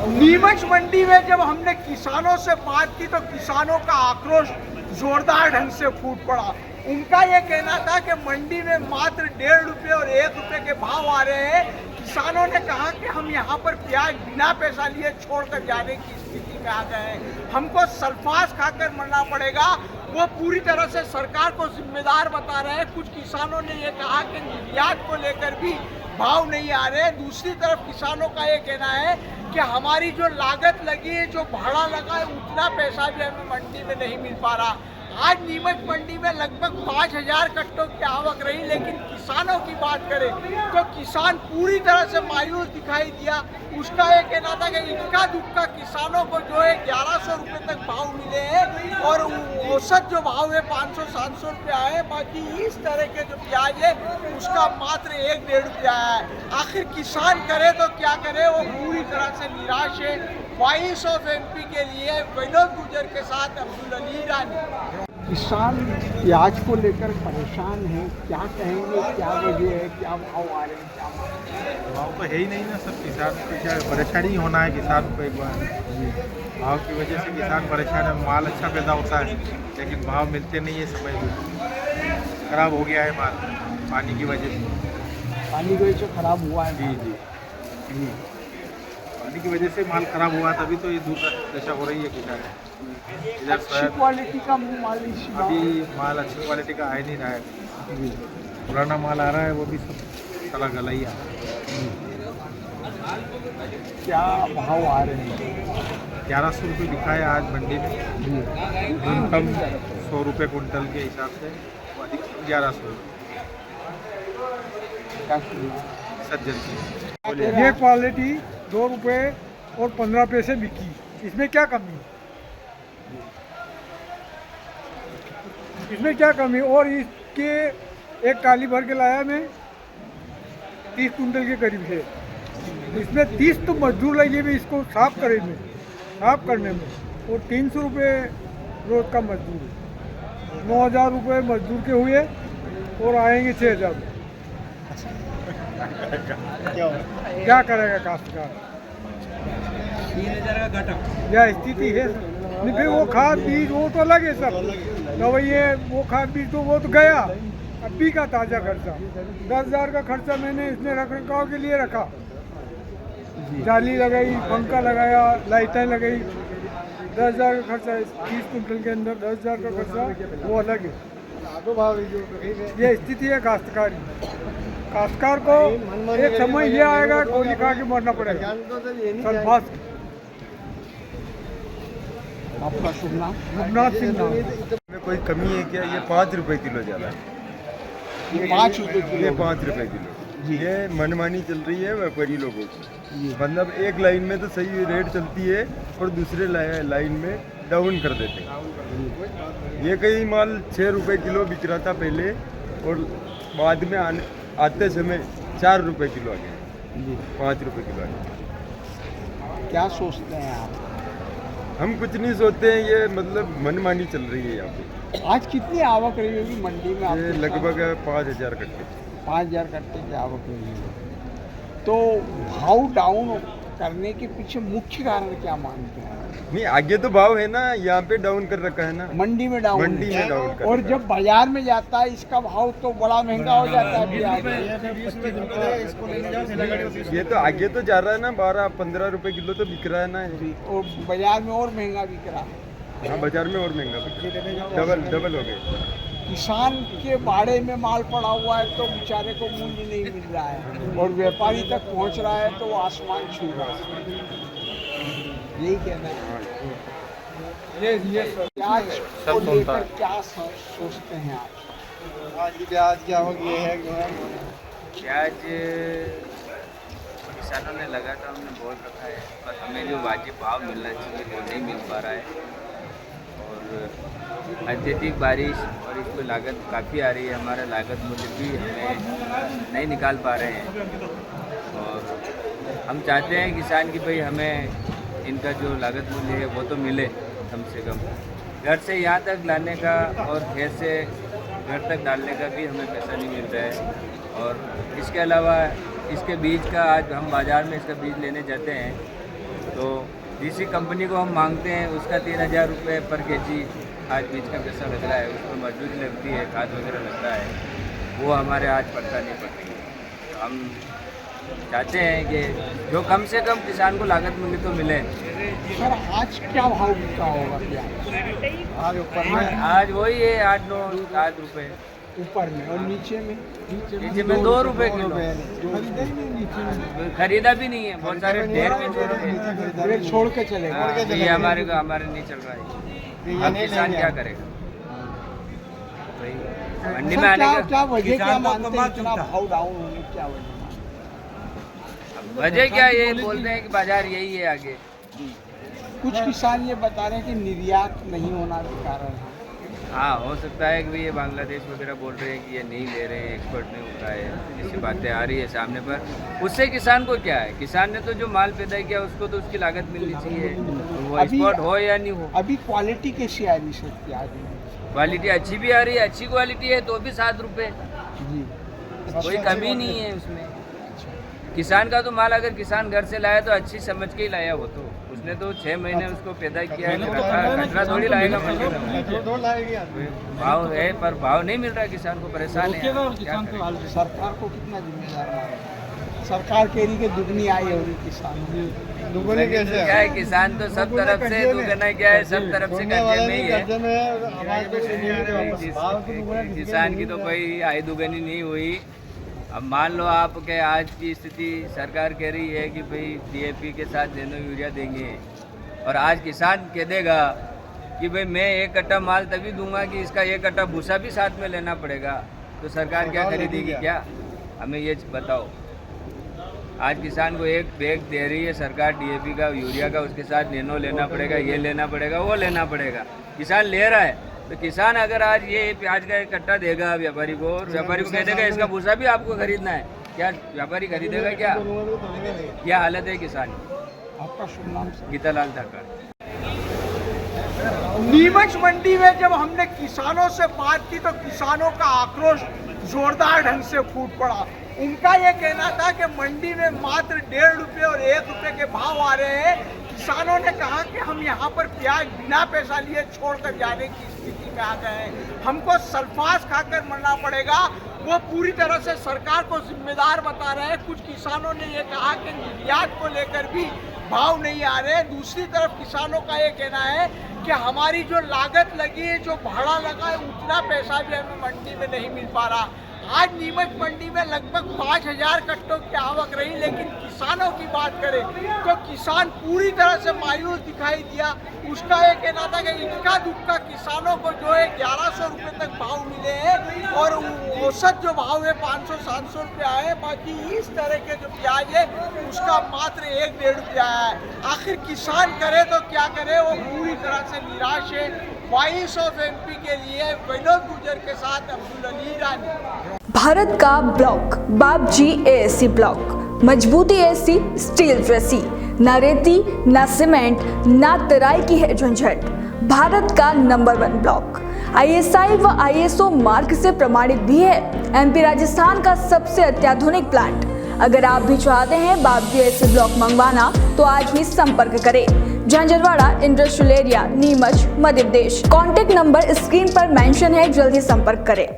नीमच मंडी में जब हमने किसानों से बात की तो किसानों का आक्रोश जोरदार ढंग से फूट पड़ा। उनका ये कहना था कि मंडी में मात्र 1.5 रुपये और 1 रुपये के भाव आ रहे हैं। किसानों ने कहा कि हम यहाँ पर प्याज बिना पैसा लिए छोड़कर जाने की स्थिति में आ गए हैं, हमको सल्फास खाकर मरना पड़ेगा। वो पूरी तरह से सरकार को जिम्मेदार बता रहे हैं। कुछ किसानों ने ये कहा कि निर्यात को लेकर भी भाव नहीं आ रहे। दूसरी तरफ किसानों का ये कहना है कि हमारी जो लागत लगी है, जो भाड़ा लगा है, उतना पैसा भी हमें मंडी में नहीं मिल पा रहा। आज नीमच मंडी में लगभग 5000 कट्टों की आवक रही, लेकिन किसानों की बात करें तो किसान पूरी तरह से मायूस दिखाई दिया। उसका ये कहना था कि इक्का दुक्का किसानों को जो है 1100 रुपये तक भाव मिले हैं और औसत जो भाव है 500-700 रुपये आए। बाकी इस तरह के जो प्याज है उसका मात्र 1-1.5 रुपया है। आखिर किसान करे तो क्या करे, वो पूरी तरह से निराश है। वॉइस ऑफ एमपी के लिए विनोद गुर्जर के साथ अब्दुल अली ईरानी। किसान प्याज को लेकर परेशान है, क्या कहेंगे, क्या वजह है, क्या भाव आ रहे हैं, क्या भाव तो है ही नहीं ना सर। किसान को क्या परेशानी होना है किसान को एक बार। भाव की वजह से किसान परेशान है। माल अच्छा पैदा होता है लेकिन भाव मिलते नहीं है, समय में खराब हो गया है माल पानी की वजह से। पानी की वजह से खराब हुआ है? जी। पानी की वजह से माल खराब हुआ, तभी तो ये दूसरा दशा हो रही है किसान। इधर अच्छी क्वालिटी का माल अभी माल अच्छी क्वालिटी का आ ही नहीं रहा है। पुराना माल आ रहा है, वो भी सब साला गला ही आ रहा है। क्या भाव आ रहे हैं? 1100 रुपये लिखा है आज मंडी में। न्यूनतम 100 रुपये कुंटल के हिसाब से, वो अधिकतम 1100 सज्जन की। ये क्वालिटी 2 रुपये और 15 पैसे बिकी, इसमें क्या कमी है? इसमें क्या कमी? और इसके एक टाली भर के लाया मैं 30 कुंटल के करीब है। इसमें 30 तो मजदूर लगे भी इसको साफ करने में और 300 रुपये रोज का मजदूर है। 9000 रुपये मजदूर के हुए और आएंगे 6000। क्या करेगा काश्तकार? 3000 का घटक यह स्थिति है। नहीं फिर वो खाद बीज वो तो अलग है सब, दवाइए वो खाद बीज तो वो तो गया। अभी का ताज़ा खर्चा 10,000 का खर्चा मैंने इसमें रख रखाव के लिए रखा। जाली लगाई, पंखा लगाया, लाइटें लगाई, 10,000 का खर्चा। 30 कुंटल के अंदर 10,000 का खर्चा वो अलग है। ये स्थिति है काश्तकार को एक समय ये आएगा गोली खा के मरना पड़ेगा। सल्फास। आपका शुभ नाम? रघुनाथ सिंह नाम। में कोई कमी है क्या? ये 5 रुपए किलो ज़्यादा है। ये 5 रुपये ये किलो? 5 रुपए किलो। ये मनमानी चल रही है व्यापारी लोगों की। मतलब एक लाइन में तो सही रेट चलती है और दूसरे लाइन में डाउन कर देते हैं। ये कई माल 6 रुपए किलो बिक रहा था पहले और बाद में आते समय 4 रुपए किलो आ गया, 5 रुपए किलो आ गया। क्या सोचते हैं आप? हम कुछ नहीं सोचते हैं, ये मतलब मनमानी चल रही है यहाँ पे। आज कितनी आवक रही होगी मंडी में? ये लगभग 5000 कट्टे। 5000 कट्टे की आवक रही है। तो भाव डाउन करने के पीछे मुख्य कारण क्या मानते हैं? नहीं, आगे तो भाव है ना, यहाँ पे डाउन कर रखा है ना। मंडी में डाउन? मंडी में डाउन कर और रखा जब बाजार में जाता है इसका भाव तो बड़ा महंगा हो जाता है। ये तो आगे तो जा रहा है ना, 12-15 रुपए किलो तो बिक रहा है ना। और बाजार में और महंगा बिक रहा है। हाँ, बाजार में और महंगा बिक रहा है, डबल हो गए। किसान के बाड़े में माल पड़ा हुआ है तो बेचारे को मूल्य नहीं मिल रहा है और व्यापारी तक पहुंच रहा है तो वो आसमान छू रहा है। यही कहना है। प्याज को लेकर क्या सोचते हैं आप? आज प्याज की आवक ये है कि प्याज किसानों ने लगा था, हमने बोल रखा है, पर हमें जो वाजिब भाव मिलना चाहिए वो नहीं मिल पा रहा है। और अत्यधिक बारिश और इसको लागत काफ़ी आ रही है। हमारा लागत मूल्य भी हमें नहीं निकाल पा रहे हैं। और हम चाहते हैं किसान की भाई हमें इनका जो लागत मूल्य है वो तो मिले कम से कम। घर से यहाँ तक लाने का और खेत से घर तक डालने का भी हमें पैसा नहीं मिल रहा है। और इसके अलावा इसके बीज का आज हम बाज़ार में इसका बीज लेने जाते हैं तो जिस कंपनी को हम मांगते हैं उसका 3000 रुपये पर केजी आज बीज का पैसा लग रहा है, उसमें मजदूरी लगती है, खाद वगैरह लगता है, वो हमारे आज पड़ता नहीं पड़ रही है। तो हम चाहते हैं कि जो कम से कम किसान को लागत मूल्य तो मिले। सर आज क्या भाव बिका होगा प्याज? आज ऊपर में आज वही है 8-9-7 रुपये, ऊपर में, और नीचे में? नीचे में 2 रुपये किलो। खरीदा ही नहीं नीचे में, खरीदा भी नहीं है, बहुत सारे ढेर में छोड़ के। रेट छोड़ के चलेगा। हाँ, ये हमारे नहीं चल रहा है। अब किसान क्या करेगा? वही मंडी में आने का क्या वजह, क्या मानते हैं इतना भाव डाउन होने की क्या वजह? वजह क्या, ये बोलते हैं कि बाजार यही है आगे। कुछ किसान ये बता रहे हैं कि निर्यात नहीं होना के कारण है। हाँ, हो सकता है कि ये बांग्लादेश वगैरह बोल रहे हैं कि ये नहीं ले रहे हैं, एक्सपोर्ट नहीं होता है, ऐसी बातें आ रही है सामने पर। उससे किसान को क्या है? किसान ने तो जो माल पैदा किया उसको तो उसकी लागत मिलनी चाहिए, वो एक्सपोर्ट हो या नहीं हो। अभी क्वालिटी कैसी आ रही है प्याज में? क्वालिटी अच्छी भी आ रही है, अच्छी क्वालिटी है तो भी 7 रुपये, जी, कोई कमी नहीं है उसमें। किसान का तो माल अगर किसान घर से लाया तो अच्छी समझ के ही लाया, वो तो उसने तो 6 महीने उसको पैदा किया है, कचरा थोड़ी लाएगा मंडी में। भाव है पर भाव नहीं मिल रहा है, किसान को परेशान है। क्या करें? सरकार को कितना जिम्मेदार माना? सरकार कह रही कि दुगनी आई हो रही किसान, दुगनी कैसे क्या है, किसान तो सब तरफ से दुगना क्या है, सब तरफ से कर्जे में ही है। किसान की तो कोई आय दुगनी नहीं हुई। अब मान लो आप के आज की स्थिति सरकार कह रही है कि भाई DAP के साथ नैनो यूरिया देंगे, और आज किसान कह देगा कि भाई मैं 1 कट्टा माल तभी दूंगा कि इसका 1 कट्टा भूसा भी साथ में लेना पड़ेगा, तो सरकार क्या खरीदेगी? क्या हमें ये बताओ। आज किसान को 1 बैग दे रही है सरकार DAP का, यूरिया का, उसके साथ नैनो लेना पड़ेगा, ये लेना पड़ेगा, वो लेना पड़ेगा। किसान ले रहा है तो किसान अगर आज ये प्याज का 1 कट्टा देगा व्यापारी को, और व्यापारी को कह देगा इसका भूसा भी आपको खरीदना है, क्या व्यापारी खरीदेगा? क्या हालत है किसान की? आपका शुभ नाम सर? गीतालाल ठाकर। नीमच मंडी में जब हमने किसानों से बात की तो किसानों का आक्रोश जोरदार ढंग से फूट पड़ा। उनका ये कहना था कि मंडी में मात्र 1.5 रुपये और 1 रुपये के भाव आ रहे हैं। किसानों ने कहा कि हम यहाँ पर प्याज बिना पैसा लिए छोड़कर जाने की स्थिति में आ गए हैं, हमको सल्फास खाकर मरना पड़ेगा। वो पूरी तरह से सरकार को जिम्मेदार बता रहे हैं। कुछ किसानों ने ये कहा कि निर्यात को लेकर भी भाव नहीं आ रहे। दूसरी तरफ किसानों का ये कहना है कि हमारी जो लागत लगी है, जो भाड़ा लगा है, उतना पैसा भी हमें मंडी में नहीं मिल पा रहा। आज नीमच मंडी में लगभग 5000 कट्टों की आवक रही, लेकिन किसानों की बात करें तो किसान पूरी तरह से मायूस दिखाई दिया। उसका ये कहना था कि इनका दुक्का किसानों को जो है 1100 रुपये तक भाव मिले हैं, और औसत जो भाव है 500-700 रुपये आए हैं। बाकी इस तरह के जो प्याज है उसका मात्र 1-1.5 रुपया है। आखिर किसान करे तो क्या करे, वो पूरी तरह से निराश है। वॉइस ऑफ MP के लिए विनोद गुर्जर के साथ अब्दुल अली ईरानी। भारत का ब्लॉक बाबजी AAC ब्लॉक, मजबूती ऐसी स्टील जैसी, ना रेती ना सीमेंट ना तराई की है झंझट। भारत का नंबर 1 ब्लॉक ISI व ISO मार्क से प्रमाणित भी है। MP राजस्थान का सबसे अत्याधुनिक प्लांट। अगर आप भी चाहते हैं बाबजी AAC ब्लॉक मंगवाना तो आज ही संपर्क करें। Jhanjharwada industrial area, Neemuch, Madhya Pradesh. Contact number screen पर मेंशन है, जल्दी संपर्क करें।